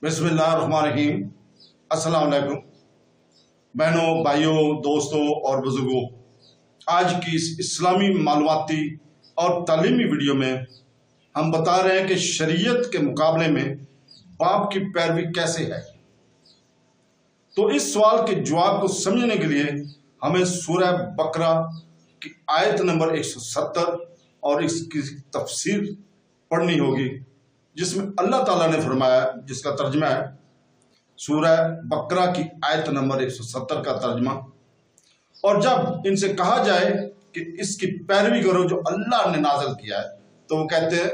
बिस्मिल्लाहिर्रहमानिर्रहीम। अस्सलाम वालेकुम बहनों, भाइयों, दोस्तों और बुजुर्गों, आज की इस इस्लामी मालूमाती और तालीमी वीडियो में हम बता रहे हैं कि शरीयत के मुकाबले में बाप की पैरवी कैसे है। तो इस सवाल के जवाब को समझने के लिए हमें सूरह बकरा की आयत नंबर 170 और इसकी तफसीर पढ़नी होगी, जिसमें अल्लाह ताला ने फरमाया, जिसका तर्जमा है सूरह बकरा की आयत नंबर 170 का तर्जमा। और जब इनसे कहा जाए कि इसकी पैरवी करो जो अल्लाह ने नाज़िल किया है, तो वो कहते हैं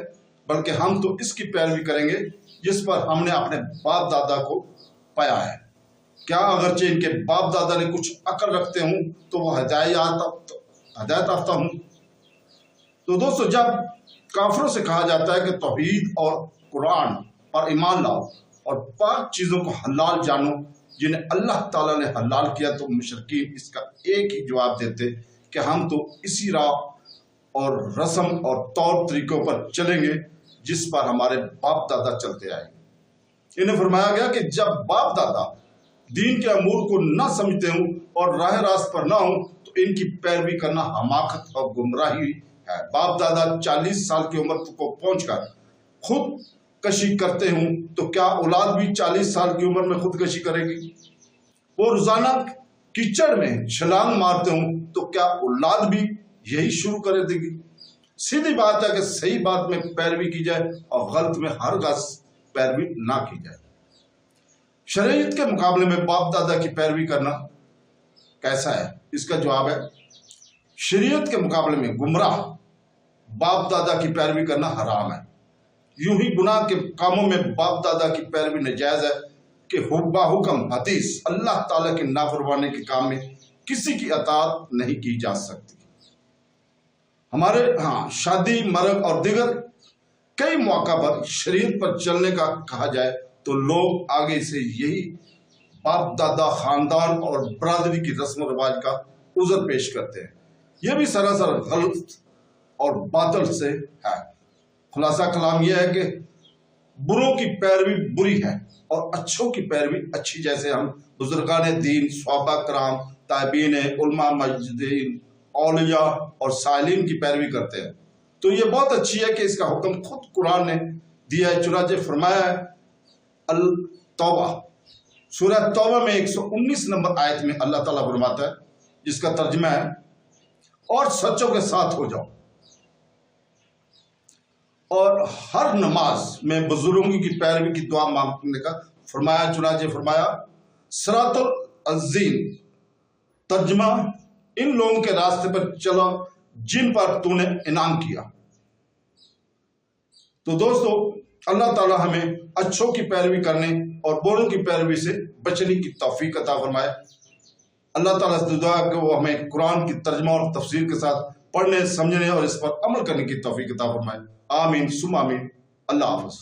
बल्कि हम तो इसकी पैरवी करेंगे जिस पर हमने अपने बाप दादा को पाया है। क्या अगरचे इनके बाप दादा ने कुछ अकल रखते हूँ तो वो हिदायत याफ्ता हूँ। तो दोस्तों, जब काफिरों से कहा जाता है कि तौहीद और कुरान और ईमान लाओ और पाक चीज़ों को हलाल जानो जिन्हें अल्लाह ताला ने हलाल किया, तो मुशरिकीन इसका एक ही जवाब देते कि हम तो इसी राह और रस्म और तौर तरीकों पर चलेंगे जिस पर हमारे बाप दादा चलते आए। इन्हें फरमाया गया कि जब बाप दादा दीन के अमूर को न समझते हों और राह रास्त पर ना हो तो इनकी पैरवी करना हमाकत और गुमराही है। बाप दादा 40 साल की उम्र को पहुंचकर खुद कशी करते हूं तो क्या औलाद भी 40 साल की उम्र में खुदकशी करेगी। वो रोजाना कीचड़ में छलांग मारते हूं तो क्या औलाद भी यही शुरू कर देगी। सीधी बात है कि सही बात में पैरवी की जाए और गलत में हरगिज़ पैरवी ना की जाए। शरीयत के मुकाबले में बाप दादा की पैरवी करना कैसा है, इसका जवाब है शरीयत के मुकाबले में गुमराह बाप दादा की पैरवी करना हराम है। यूं ही गुनाह के कामों में बाप दादा की पैरवी नाजायज है कि हुब्बा हुक्म हदीस अल्लाह ताला की नाफरमानी के काम में किसी की अताअत नहीं की जा सकती। हमारे शादी, मरग और दिगर कई मौका पर शरीयत पर चलने का कहा जाए तो लोग आगे से यही बाप दादा, खानदान और बरादरी की रस्म रिवाज का उज़र पेश करते हैं। यह भी सरासर गलत और बातिल से है। खुलासा कलाम यह है कि बुरों की पैरवी बुरी है और अच्छों की पैरवी अच्छी। जैसे हम बुजुर्गान दीन, सहाबा कराम, ताबीन, उलमा, मुजद्दिदीन, औलिया और सालिन की पैरवी करते हैं, तो ये बहुत अच्छी है कि इसका हुक्म खुद कुरान ने दिया है। चुनाचे फरमाया है अल तौबा सूरह तौबा में 119 नंबर आयत में अल्लाह ताला फरमाता है, जिसका तर्जुमा है और सच्चों के साथ हो जाओ और हर नमाज में बुजुर्गों की पैरवी की दुआ मांगने का फरमाया। चुनाचे फरमाया सिरातुल अज़ीम, तर्जुमा इन लोगों के रास्ते पर चलो जिन पर तूने इनाम किया। तो दोस्तों, अल्लाह ताला हमें अच्छों की पैरवी करने और बुरों की पैरवी से बचने की तौफीक अता फरमाए। अल्लाह ताला से दुआ है कि वो हमें कुरान की तर्जुमा और तफसीर के साथ पढ़ने, समझने और इस पर अमल करने की तौफीक अता फरमाए। आमीन सुम आमीन। अल्लाह हाफ़िज़।